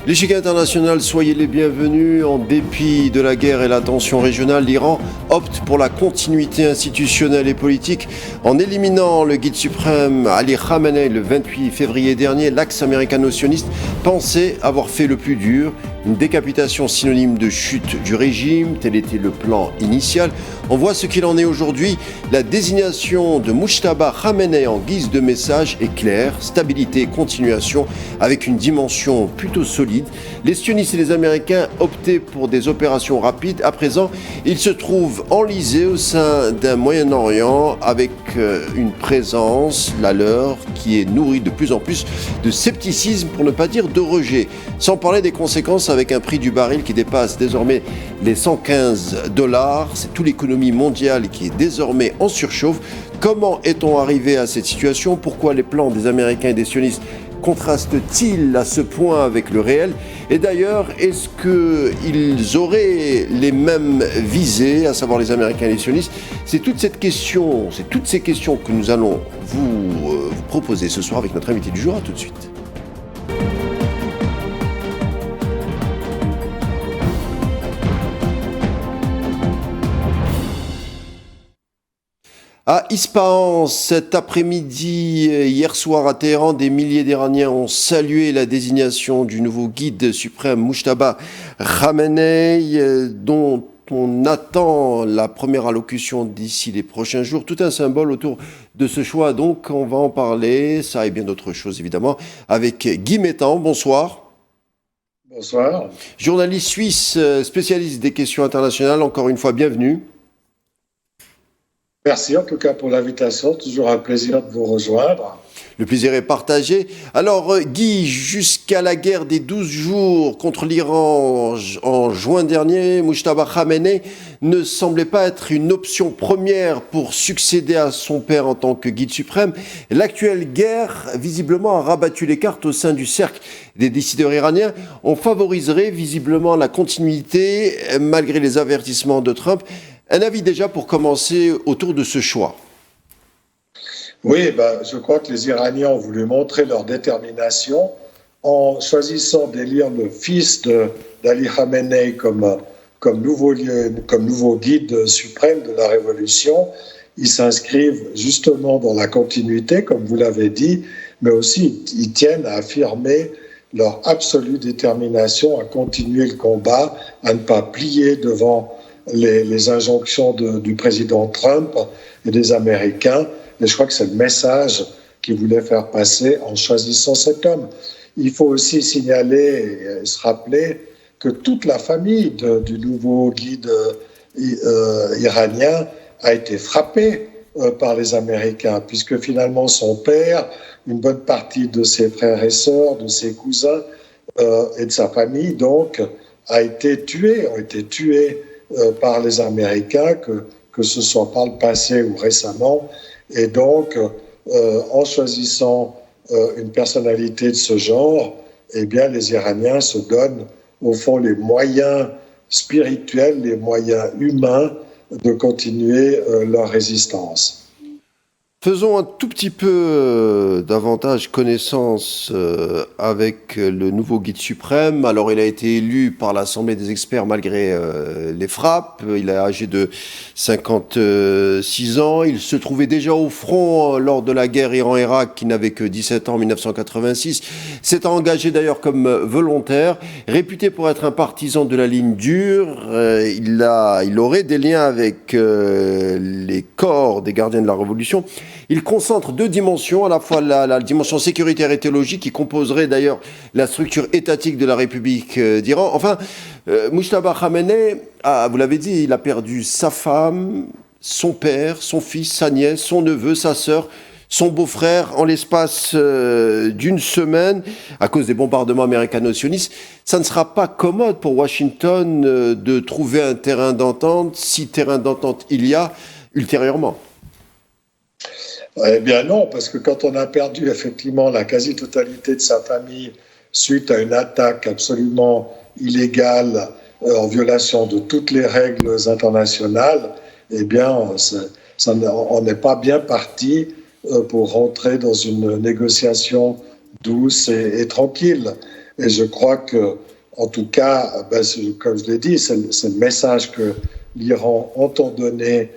L'échiquier international, soyez les bienvenus. En dépit de la guerre et la tension régionale, l'Iran opte pour la continuité institutionnelle et politique. En éliminant le guide suprême Ali Khamenei le 28 février dernier, l'axe américano-sioniste pensait avoir fait le plus dur. Une décapitation synonyme de chute du régime, tel était le plan initial. On voit ce qu'il en est aujourd'hui. La désignation de Mujtaba Khamenei en guise de message est claire. Stabilité et continuation avec une dimension plutôt solide. Les sionistes et les Américains optaient pour des opérations rapides. À présent, ils se trouvent enlisés au sein d'un Moyen-Orient avec une présence, la leur, qui est nourrie de plus en plus de scepticisme, pour ne pas dire de rejet. Sans parler des conséquences avec un prix du baril qui dépasse désormais les $115. C'est toute l'économie mondiale qui est désormais en surchauffe. Comment est-on arrivé à cette situation? Pourquoi les plans des Américains et des sionistes contrastent-ils à ce point avec le réel? Et d'ailleurs, est-ce qu'ils auraient les mêmes visées, à savoir les Américains et les sionistes? C'est toutes ces questions que nous allons vous proposer ce soir avec notre invité du jour. À tout de suite. À Ispahan, cet après-midi, hier soir à Téhéran, des milliers d'Iraniens ont salué la désignation du nouveau guide suprême Mujtaba Khamenei, dont on attend la première allocution d'ici les prochains jours. Tout un symbole autour de ce choix. Donc, on va en parler, ça et bien d'autres choses évidemment, avec Guy Mettan. Bonsoir. Bonsoir. Journaliste suisse, spécialiste des questions internationales. Encore une fois, bienvenue. Merci en tout cas pour l'invitation, toujours un plaisir de vous rejoindre. Le plaisir est partagé. Alors Guy, jusqu'à la guerre des 12 jours contre l'Iran en juin dernier, Mujtaba Khamenei ne semblait pas être une option première pour succéder à son père en tant que guide suprême. L'actuelle guerre, visiblement, a rabattu les cartes au sein du cercle des décideurs iraniens. On favoriserait visiblement la continuité malgré les avertissements de Trump. Un avis déjà pour commencer autour de ce choix. Oui, je crois que les Iraniens ont voulu montrer leur détermination en choisissant d'élire le fils d'Ali Khamenei comme nouveau guide suprême de la révolution. Ils s'inscrivent justement dans la continuité, comme vous l'avez dit, mais aussi ils tiennent à affirmer leur absolue détermination à continuer le combat, à ne pas plier devant les injonctions du président Trump et des Américains. Et je crois que c'est le message qu'ils voulaient faire passer en choisissant cet homme. Il faut aussi signaler et se rappeler que toute la famille du nouveau guide iranien a été frappée par les Américains, puisque finalement son père, une bonne partie de ses frères et sœurs, de ses cousins et de sa famille, donc, ont été tués par les Américains, que ce soit par le passé ou récemment. Et donc, en choisissant une personnalité de ce genre, eh bien, les Iraniens se donnent, au fond, les moyens spirituels, les moyens humains de continuer leur résistance. Faisons un tout petit peu davantage connaissance avec le nouveau guide suprême. Alors, il a été élu par l'Assemblée des experts malgré les frappes. Il est âgé de 56 ans. Il se trouvait déjà au front lors de la guerre Iran-Irak, qui n'avait que 17 ans en 1986. S'est engagé d'ailleurs comme volontaire. Réputé pour être un partisan de la ligne dure, il aurait des liens avec les corps des gardiens de la Révolution. Il concentre deux dimensions, à la fois la dimension sécuritaire et théologique, qui composerait d'ailleurs la structure étatique de la République d'Iran. Enfin, Mujtaba Khamenei, vous l'avez dit, il a perdu sa femme, son père, son fils, sa nièce, son neveu, sa sœur, son beau-frère en l'espace d'une semaine à cause des bombardements américano-sionistes. Ça ne sera pas commode pour Washington de trouver un terrain d'entente, si terrain d'entente il y a ultérieurement. Eh bien non, parce que quand on a perdu effectivement la quasi-totalité de sa famille suite à une attaque absolument illégale en violation de toutes les règles internationales, eh bien on n'est pas bien parti pour rentrer dans une négociation douce et tranquille. Et je crois que, en tout cas, comme je l'ai dit, c'est le message que l'Iran entend donner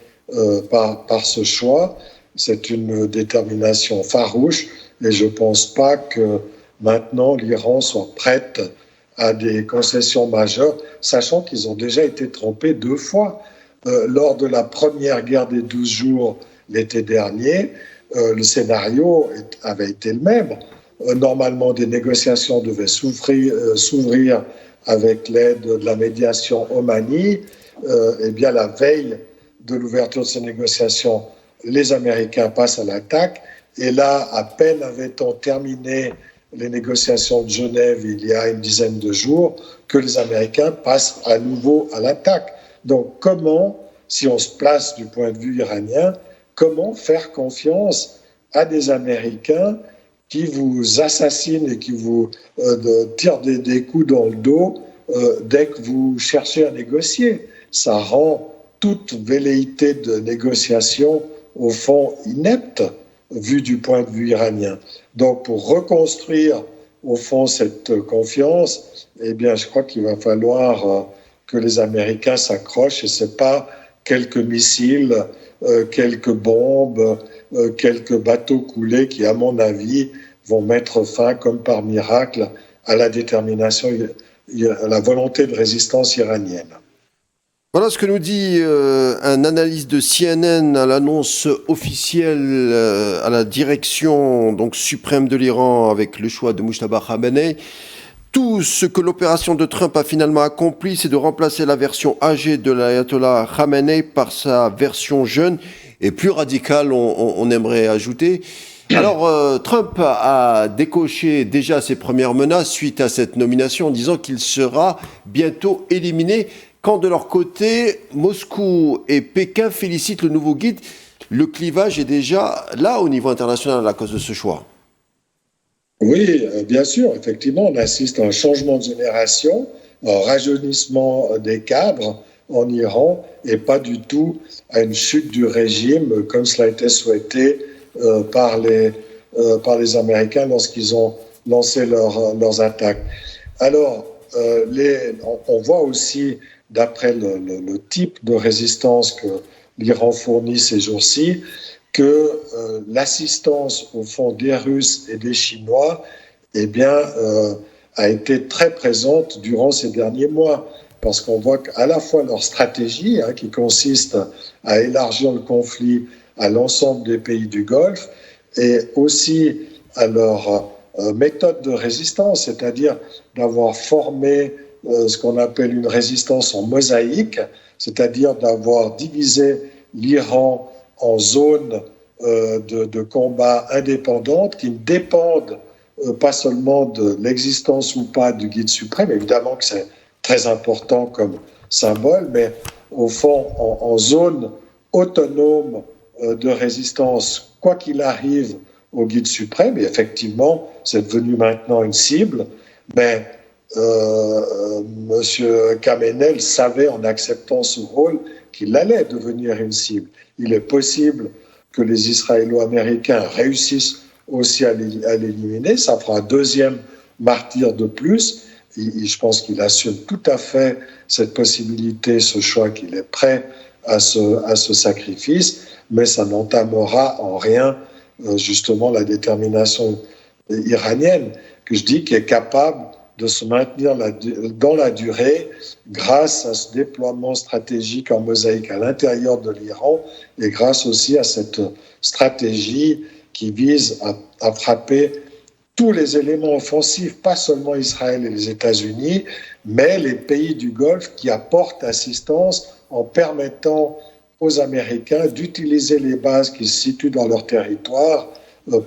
par ce choix. C'est une détermination farouche et je ne pense pas que maintenant l'Iran soit prête à des concessions majeures, sachant qu'ils ont déjà été trompés 2 fois. Lors de la première guerre des 12 jours l'été dernier, le scénario avait été le même. Normalement, des négociations devaient s'ouvrir avec l'aide de la médiation Omani. Eh bien, la veille de l'ouverture de ces négociations, les Américains passent à l'attaque. Et là, à peine avait-on terminé les négociations de Genève il y a une dizaine de jours, que les Américains passent à nouveau à l'attaque. Donc, comment, si on se place du point de vue iranien, comment faire confiance à des Américains qui vous assassinent et qui vous tirent des coups dans le dos dès que vous cherchez à négocier? Ça rend toute velléité de négociation, au fond, inepte, vu du point de vue iranien. Donc, pour reconstruire, au fond, cette confiance, eh bien, je crois qu'il va falloir que les Américains s'accrochent, et ce n'est pas quelques missiles, quelques bombes, quelques bateaux coulés qui, à mon avis, vont mettre fin, comme par miracle, à la détermination, à la volonté de résistance iranienne. Voilà ce que nous dit un analyste de CNN à l'annonce officielle à la direction donc suprême de l'Iran avec le choix de Mujtaba Khamenei. Tout ce que l'opération de Trump a finalement accompli, c'est de remplacer la version âgée de l'ayatollah Khamenei par sa version jeune et plus radicale, on aimerait ajouter. Alors, Trump a décoché déjà ses premières menaces suite à cette nomination en disant qu'il sera bientôt éliminé. Quand de leur côté, Moscou et Pékin félicitent le nouveau guide, le clivage est déjà là au niveau international à cause de ce choix. Oui, bien sûr, effectivement, on assiste à un changement de génération, un rajeunissement des cadres en Iran et pas du tout à une chute du régime comme cela a été souhaité par les Américains lorsqu'ils ont lancé leurs attaques. Alors, on voit aussi, d'après le type de résistance que l'Iran fournit ces jours-ci, que l'assistance, au fond, des Russes et des Chinois, eh bien, a été très présente durant ces derniers mois. Parce qu'on voit qu'à la fois leur stratégie, qui consiste à élargir le conflit à l'ensemble des pays du Golfe, et aussi à leur méthode de résistance, c'est-à-dire d'avoir formé ce qu'on appelle une résistance en mosaïque, c'est-à-dire d'avoir divisé l'Iran en zones de combat indépendantes qui ne dépendent pas seulement de l'existence ou pas du guide suprême, évidemment que c'est très important comme symbole, mais au fond en zone autonome de résistance, quoi qu'il arrive au guide suprême, et effectivement c'est devenu maintenant une cible, mais M. Khamenei savait en acceptant ce rôle qu'il allait devenir une cible. Il est possible que les Israélo-Américains réussissent aussi à l'éliminer. Ça fera un deuxième martyr de plus. Je pense qu'il assume tout à fait cette possibilité, ce choix, qu'il est prêt à ce sacrifice, mais ça n'entamera en rien justement la détermination iranienne, que je dis, qui est capable de se maintenir dans la durée grâce à ce déploiement stratégique en mosaïque à l'intérieur de l'Iran et grâce aussi à cette stratégie qui vise à frapper tous les éléments offensifs, pas seulement Israël et les États-Unis, mais les pays du Golfe qui apportent assistance en permettant aux Américains d'utiliser les bases qui se situent dans leur territoire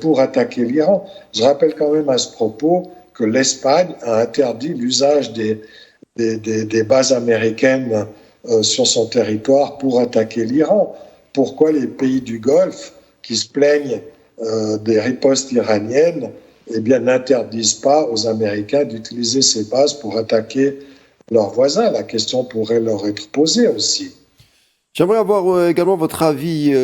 pour attaquer l'Iran. Je rappelle quand même à ce propos que l'Espagne a interdit l'usage des bases américaines sur son territoire pour attaquer l'Iran. Pourquoi les pays du Golfe, qui se plaignent des ripostes iraniennes, eh bien, n'interdisent pas aux Américains d'utiliser ces bases pour attaquer leurs voisins? La question pourrait leur être posée aussi. J'aimerais avoir également votre avis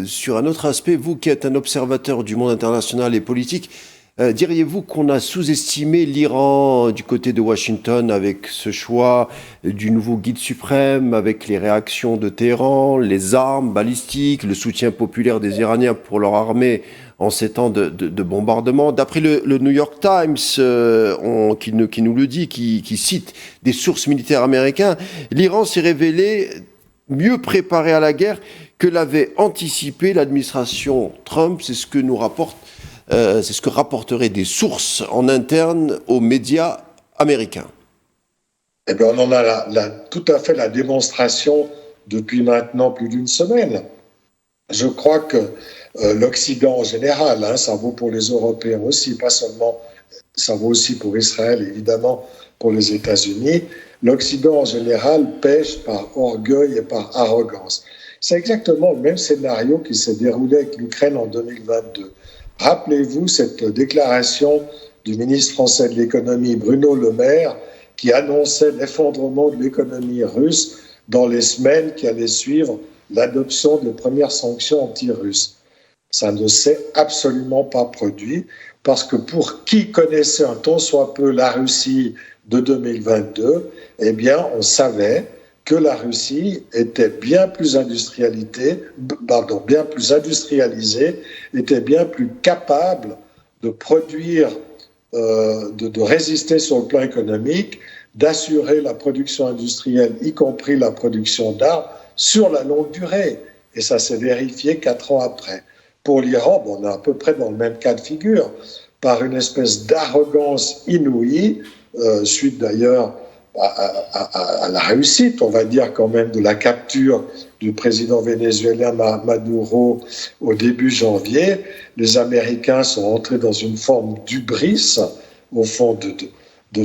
sur un autre aspect. Vous qui êtes un observateur du monde international et politique, Diriez-vous qu'on a sous-estimé l'Iran du côté de Washington avec ce choix du nouveau guide suprême, avec les réactions de Téhéran, les armes balistiques, le soutien populaire des Iraniens pour leur armée en ces temps de bombardement? D'après le New York Times, qui nous le dit, qui cite des sources militaires américaines, l'Iran s'est révélé mieux préparé à la guerre que l'avait anticipé l'administration Trump. C'est ce que rapporteraient des sources en interne aux médias américains. Eh bien, on en a tout à fait la démonstration depuis maintenant plus d'une semaine. Je crois que l'Occident en général, ça vaut pour les Européens aussi, pas seulement, ça vaut aussi pour Israël, évidemment, pour les États-Unis. L'Occident en général pêche par orgueil et par arrogance. C'est exactement le même scénario qui s'est déroulé avec l'Ukraine en 2022. Rappelez-vous cette déclaration du ministre français de l'économie, Bruno Le Maire, qui annonçait l'effondrement de l'économie russe dans les semaines qui allaient suivre l'adoption des premières sanctions anti-russes. Ça ne s'est absolument pas produit parce que pour qui connaissait un tant soit peu la Russie de 2022, eh bien, on savait que la Russie était bien plus industrialisée, était bien plus capable de produire, de résister sur le plan économique, d'assurer la production industrielle, y compris la production d'armes, sur la longue durée. Et ça s'est vérifié 4 ans après. Pour l'Iran, on est à peu près dans le même cas de figure, par une espèce d'arrogance inouïe, suite d'ailleurs à la réussite, on va dire quand même, de la capture du président vénézuélien Maduro au début janvier. Les Américains sont entrés dans une forme d'hubris, au fond de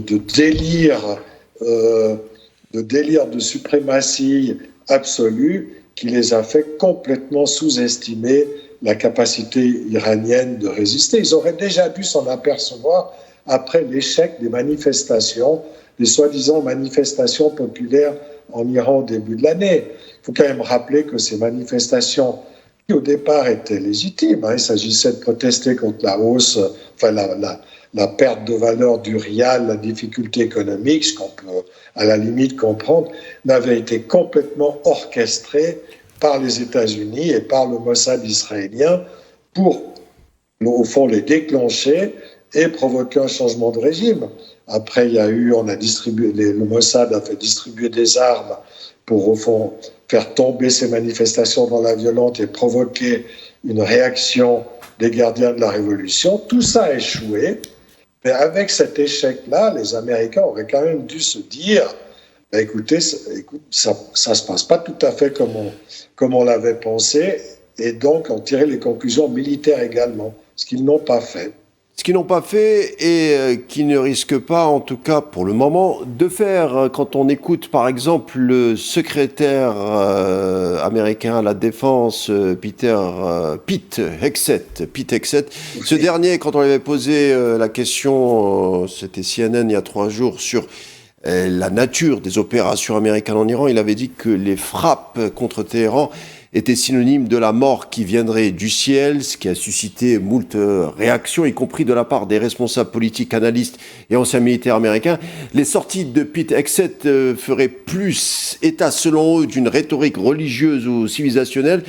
délire de suprématie absolue qui les a fait complètement sous-estimer la capacité iranienne de résister. Ils auraient déjà dû s'en apercevoir après l'échec des manifestations, des soi-disant manifestations populaires en Iran au début de l'année. Il faut quand même rappeler que ces manifestations, qui au départ étaient légitimes, il s'agissait de protester contre la hausse, la perte de valeur du rial, la difficulté économique, ce qu'on peut à la limite comprendre, n'avaient été complètement orchestrées par les États-Unis et par le Mossad israélien pour, au fond, les déclencher et provoquer un changement de régime. Après, le Mossad a fait distribuer des armes pour, au fond, faire tomber ces manifestations dans la violence et provoquer une réaction des gardiens de la Révolution. Tout ça a échoué. Mais avec cet échec-là, les Américains auraient quand même dû se dire écoutez, ça se passe pas tout à fait comme on l'avait pensé, et donc en tirer les conclusions militaires également, ce qu'ils n'ont pas fait. Ce qu'ils n'ont pas fait et qui ne risquent pas, en tout cas pour le moment, de faire. Quand on écoute par exemple le secrétaire américain à la Défense, Pete Hegseth, ce dernier, quand on lui avait posé la question, c'était CNN il y a 3 jours, sur la nature des opérations américaines en Iran, il avait dit que les frappes contre Téhéran était synonyme de la mort qui viendrait du ciel, ce qui a suscité moult réactions, y compris de la part des responsables politiques, analystes et anciens militaires américains. Les sorties de Pete Hegseth feraient plus état, selon eux, d'une rhétorique religieuse ou civilisationnelle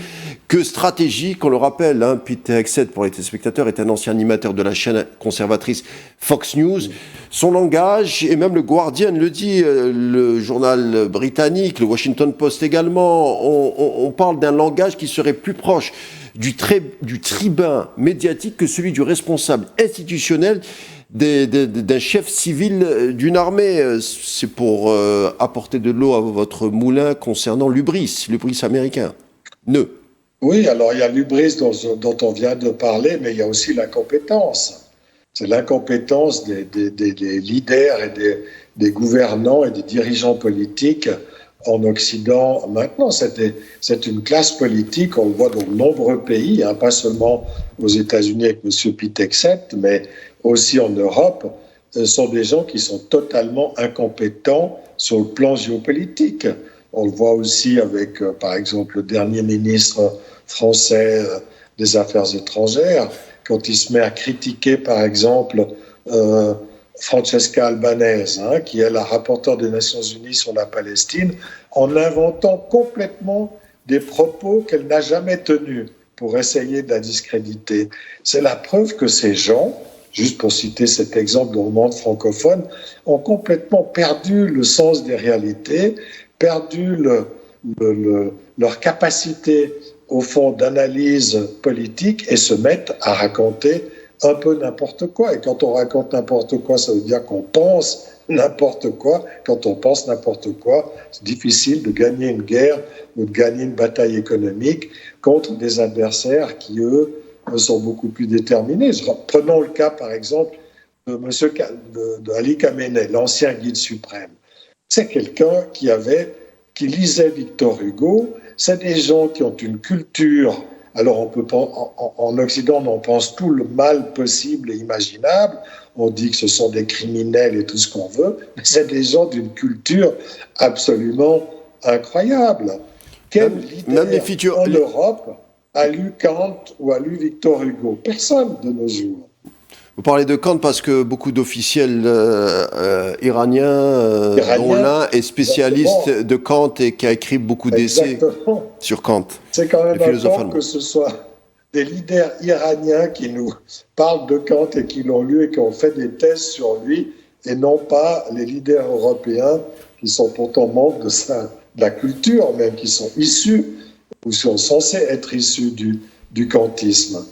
que stratégique. On le rappelle, Pete Hegseth, pour les téléspectateurs, est un ancien animateur de la chaîne conservatrice Fox News. Son langage, et même le Guardian le dit, le journal britannique, le Washington Post également, on parle d'un langage qui serait plus proche du tribun médiatique que celui du responsable institutionnel d'un chef civil d'une armée. C'est pour apporter de l'eau à votre moulin concernant l'hubris américain. Oui, alors il y a l'hubris dont on vient de parler, mais il y a aussi l'incompétence. C'est l'incompétence des leaders et des gouvernants et des dirigeants politiques en Occident maintenant. C'est une classe politique, on le voit dans de nombreux pays, pas seulement aux États-Unis avec M. Pete Hegseth, mais aussi en Europe. Ce sont des gens qui sont totalement incompétents sur le plan géopolitique. On le voit aussi avec, par exemple, le dernier ministre français des Affaires étrangères, quand il se met à critiquer, par exemple, Francesca Albanese, qui est la rapporteure des Nations Unies sur la Palestine, en inventant complètement des propos qu'elle n'a jamais tenus pour essayer de la discréditer. C'est la preuve que ces gens, juste pour citer cet exemple dans le monde francophone, ont complètement perdu le sens des réalités, perdu leur capacité, au fond, d'analyse politique et se mettent à raconter un peu n'importe quoi. Et quand on raconte n'importe quoi, ça veut dire qu'on pense n'importe quoi. Quand on pense n'importe quoi, c'est difficile de gagner une guerre ou de gagner une bataille économique contre des adversaires qui, eux, sont beaucoup plus déterminés. Prenons le cas, par exemple, de Ali Khamenei, l'ancien guide suprême. C'est quelqu'un qui lisait Victor Hugo. C'est des gens qui ont une culture. Alors, en Occident, on pense tout le mal possible et imaginable. On dit que ce sont des criminels et tout ce qu'on veut. Mais c'est des gens d'une culture absolument incroyable. Quel leader en Europe a lu Kant ou a lu Victor Hugo? Personne de nos jours. Vous parlez de Kant parce que beaucoup d'officiels iraniens, dont l'un est spécialiste de Kant et qui a écrit beaucoup d'essais sur Kant. C'est quand même important que ce soit des leaders iraniens qui nous parlent de Kant et qui l'ont lu et qui ont fait des thèses sur lui, et non pas les leaders européens qui sont pourtant membres de la culture, même qui sont issus ou sont censés être issus du kantisme.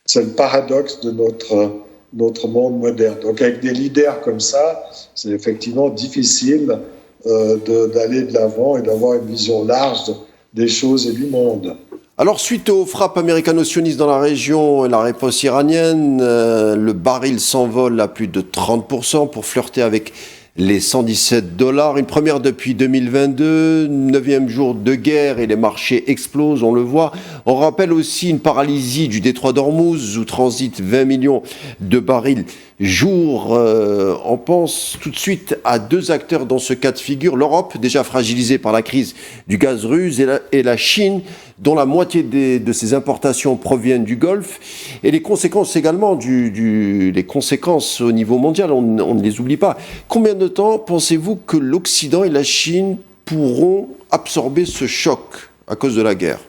C'est le paradoxe de notre monde moderne. Donc avec des leaders comme ça, c'est effectivement difficile d'aller de l'avant et d'avoir une vision large des choses et du monde. Alors, suite aux frappes américano-sionistes dans la région et la riposte iranienne, le baril s'envole à plus de 30% pour flirter avec les $117. Une première depuis 2022, 9e jour de guerre et les marchés explosent, on le voit. On rappelle aussi une paralysie du détroit d'Ormuz où transitent 20 millions de barils jour. On pense tout de suite à deux acteurs dans ce cas de figure. L'Europe, déjà fragilisée par la crise du gaz russe, et la Chine, dont la moitié de ses importations proviennent du Golfe. Et les conséquences également, les conséquences au niveau mondial, on ne les oublie pas. Combien de temps pensez-vous que l'Occident et la Chine pourront absorber ce choc à cause de la guerre?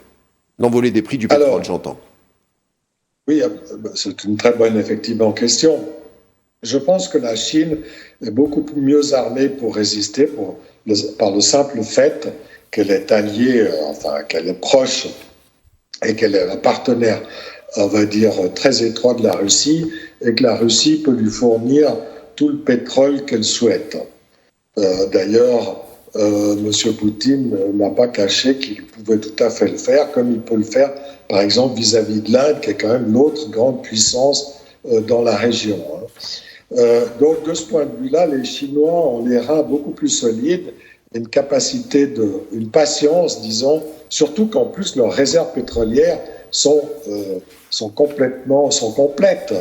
L'envolée des prix du pétrole, j'entends. Oui, c'est une très bonne, effectivement, question. Je pense que la Chine est beaucoup mieux armée pour résister par le simple fait qu'elle est alliée, qu'elle est proche et qu'elle est un partenaire, on va dire, très étroit de la Russie et que la Russie peut lui fournir tout le pétrole qu'elle souhaite. D'ailleurs, M. Poutine n'a pas caché qu'il pouvait tout à fait le faire, comme il peut le faire, par exemple, vis-à-vis de l'Inde, qui est quand même l'autre grande puissance dans la région. Donc, de ce point de vue-là, les Chinois ont les reins beaucoup plus solides, une capacité une patience, disons, surtout qu'en plus leurs réserves pétrolières sont complètes.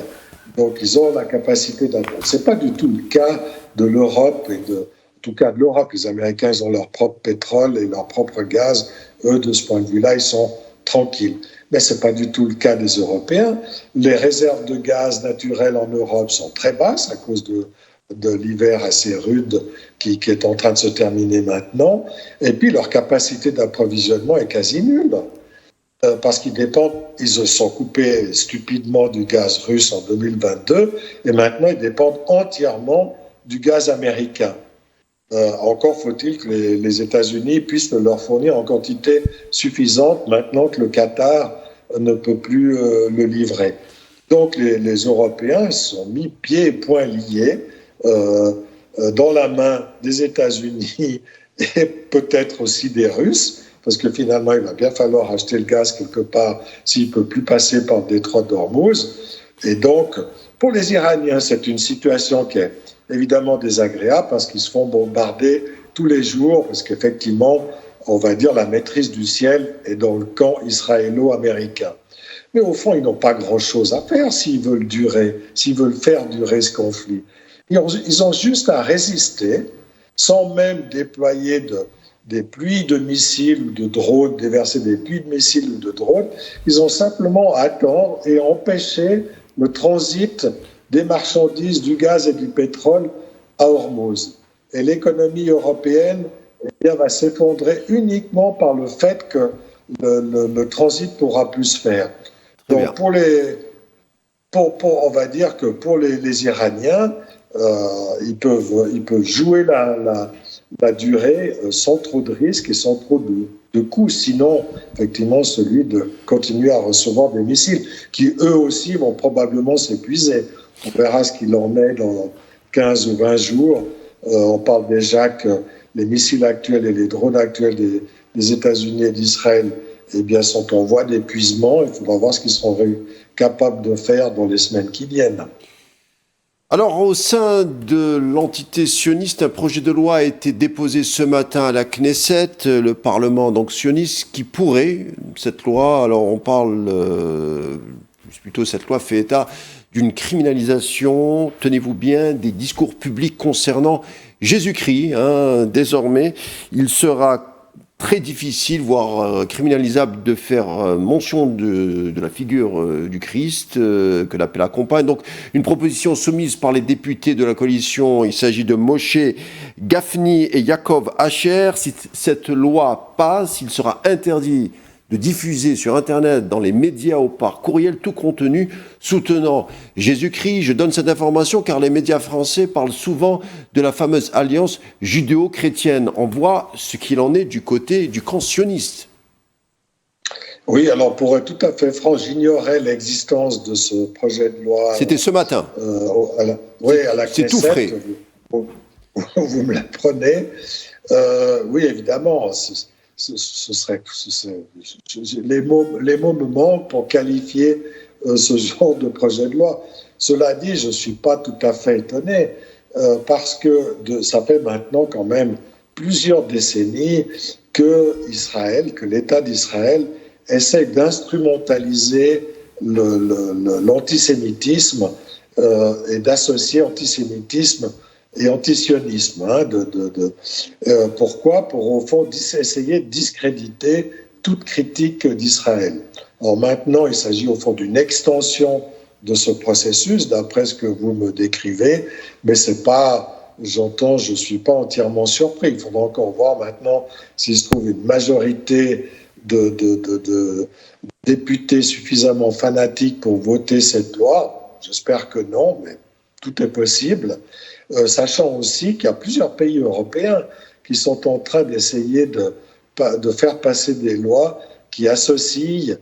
Donc, ils ont la capacité d'attendre. C'est pas du tout le cas de l'Europe en tout cas de l'Europe. Les Américains, ils ont leur propre pétrole et leur propre gaz. Eux, de ce point de vue-là, ils sont tranquilles. Mais ce n'est pas du tout le cas des Européens. Les réserves de gaz naturel en Europe sont très basses à cause de l'hiver assez rude qui est en train de se terminer maintenant. Et puis, leur capacité d'approvisionnement est quasi nulle. Parce ils se sont coupés stupidement du gaz russe en 2022 et maintenant ils dépendent entièrement du gaz américain. Encore faut-il que les États-Unis puissent le leur fournir en quantité suffisante maintenant que le Qatar ne peut plus le livrer. Donc les Européens sont mis pieds et poings liés dans la main des États-Unis et peut-être aussi des Russes, parce que finalement, il va bien falloir acheter le gaz quelque part s'il ne peut plus passer par le détroit d'Ormuz. Et donc, pour les Iraniens, c'est une situation qui est évidemment désagréable parce qu'ils se font bombarder tous les jours, parce qu'effectivement, on va dire la maîtrise du ciel est dans le camp israélo-américain. Mais au fond, ils n'ont pas grand-chose à faire s'ils veulent faire durer ce conflit. Ils ont juste à résister sans même déployer des pluies de missiles ou de drones, déverser des pluies de missiles ou de drones. Ils ont simplement à attendre et empêcher le transit des marchandises, du gaz et du pétrole à Hormuz. Et l'économie européenne va s'effondrer uniquement par le fait que le transit ne pourra plus se faire. Donc on va dire que pour les Iraniens, ils peuvent jouer la durée sans trop de risques et sans trop de coûts, sinon effectivement celui de continuer à recevoir des missiles qui eux aussi vont probablement s'épuiser. On verra ce qu'il en est dans 15 ou 20 jours. On parle déjà que les missiles actuels et les drones actuels des États-Unis et d'Israël sont en voie d'épuisement. Il faudra voir ce qu'ils seront capables de faire dans les semaines qui viennent. Alors, au sein de l'entité sioniste, un projet de loi a été déposé ce matin à la Knesset, le Parlement donc sioniste, qui pourrait, cette loi, alors on parle, plutôt cette loi fait état d'une criminalisation, tenez-vous bien, des discours publics concernant Jésus-Christ. Désormais, il sera très difficile, voire criminalisable, de faire mention de la figure du Christ, que l'appel accompagne. Donc, une proposition soumise par les députés de la coalition, il s'agit de Moshe Gafni et Yaakov Asher. Si cette loi passe, il sera interdit de diffuser sur Internet, dans les médias ou par courriel, tout contenu soutenant Jésus-Christ. Je donne cette information car les médias français parlent souvent de la fameuse alliance judéo-chrétienne. On voit ce qu'il en est du côté du camp sioniste. Oui, alors pour être tout à fait franc, j'ignorais l'existence de ce projet de loi. C'était ce matin. À la Knesset. C'est tout frais. Vous me l'apprenez. Oui, évidemment. Les mots me manquent pour qualifier ce genre de projet de loi. Cela dit, je ne suis pas tout à fait étonné parce que ça fait maintenant quand même plusieurs décennies que l'État d'Israël essaie d'instrumentaliser l'antisémitisme et d'associer antisémitisme et antisionisme. Pourquoi ? Pour au fond essayer de discréditer toute critique d'Israël. Alors maintenant, il s'agit au fond d'une extension de ce processus, d'après ce que vous me décrivez, mais c'est pas, je ne suis pas entièrement surpris. Il faudra encore voir maintenant s'il se trouve une majorité de députés suffisamment fanatiques pour voter cette loi. J'espère que non, mais tout est possible. Sachant aussi qu'il y a plusieurs pays européens qui sont en train d'essayer de faire passer des lois qui associent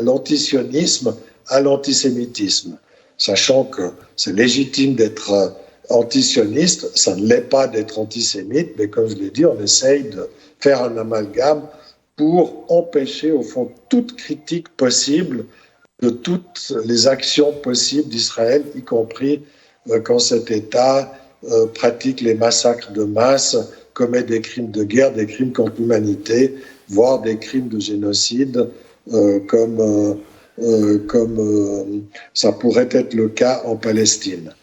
l'antisionisme à l'antisémitisme. Sachant que c'est légitime d'être antisioniste, ça ne l'est pas d'être antisémite, mais comme je l'ai dit, on essaye de faire un amalgame pour empêcher au fond toute critique possible de toutes les actions possibles d'Israël, y compris quand cet État pratique les massacres de masse, commet des crimes de guerre, des crimes contre l'humanité, voire des crimes de génocide, comme ça pourrait être le cas en Palestine.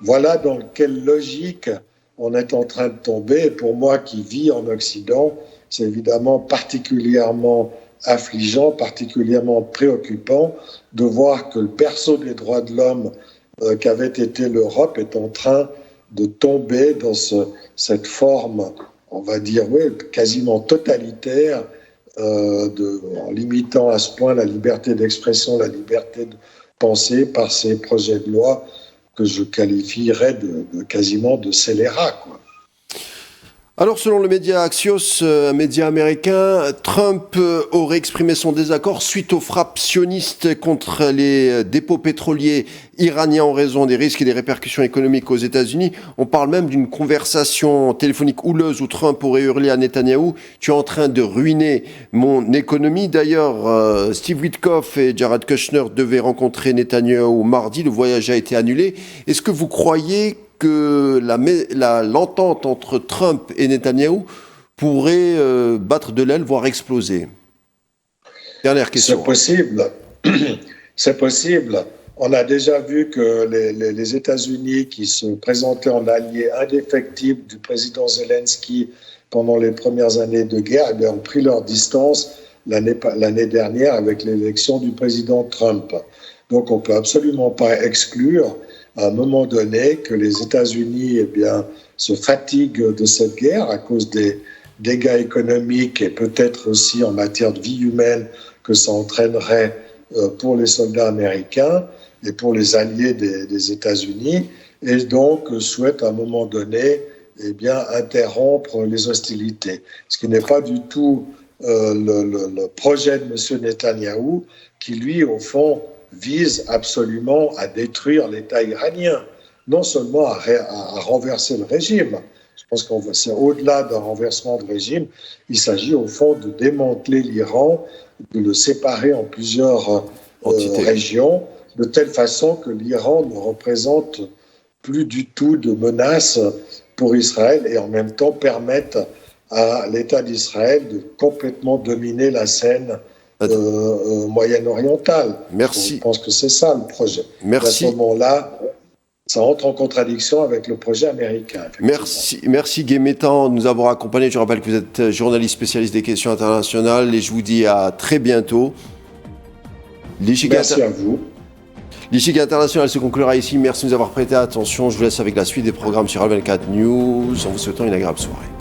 Voilà dans quelle logique on est en train de tomber. Et pour moi qui vis en Occident, c'est évidemment particulièrement affligeant, particulièrement préoccupant de voir que le berceau des droits de l'homme qu'avait été l'Europe est en train de tomber dans cette forme, on va dire, quasiment totalitaire, en limitant à ce point la liberté d'expression, la liberté de penser par ces projets de loi que je qualifierais quasiment de scélérats, quoi. Alors, selon le média Axios, un média américain, Trump aurait exprimé son désaccord suite aux frappes sionistes contre les dépôts pétroliers iraniens en raison des risques et des répercussions économiques aux États-Unis. On parle même d'une conversation téléphonique houleuse où Trump aurait hurlé à Netanyahou « Tu es en train de ruiner mon économie ». D'ailleurs, Steve Witkoff et Jared Kushner devaient rencontrer Netanyahou mardi. Le voyage a été annulé. Est-ce que vous croyez que l'entente entre Trump et Netanyahou pourrait battre de l'aile, voire exploser? Dernière question. C'est possible. C'est possible. On a déjà vu que les États-Unis, qui se présentaient en alliés indéfectibles du président Zelensky pendant les premières années de guerre, ont pris leur distance l'année dernière avec l'élection du président Trump. Donc on ne peut absolument pas exclure à un moment donné que les États-Unis se fatiguent de cette guerre à cause des dégâts économiques et peut-être aussi en matière de vie humaine que ça entraînerait pour les soldats américains et pour les alliés des États-Unis, et donc souhaitent à un moment donné interrompre les hostilités. Ce qui n'est pas du tout le projet de M. Netanyahou, qui lui, au fond, vise absolument à détruire l'État iranien, non seulement à renverser le régime. Je pense que c'est au-delà d'un renversement de régime, il s'agit au fond de démanteler l'Iran, de le séparer en plusieurs régions, de telle façon que l'Iran ne représente plus du tout de menace pour Israël et en même temps permettre à l'État d'Israël de complètement dominer la scène moyen-orientale. Merci. Je pense que c'est ça le projet. Merci. Et à ce moment-là, ça entre en contradiction avec le projet américain. Merci Guémétan de nous avoir accompagnés. Je rappelle que vous êtes journaliste spécialiste des questions internationales et je vous dis à très bientôt. Merci à vous. L'Ichiga International se conclura ici. Merci de nous avoir prêté attention. Je vous laisse avec la suite des programmes sur Al24 News en vous souhaitant une agréable soirée.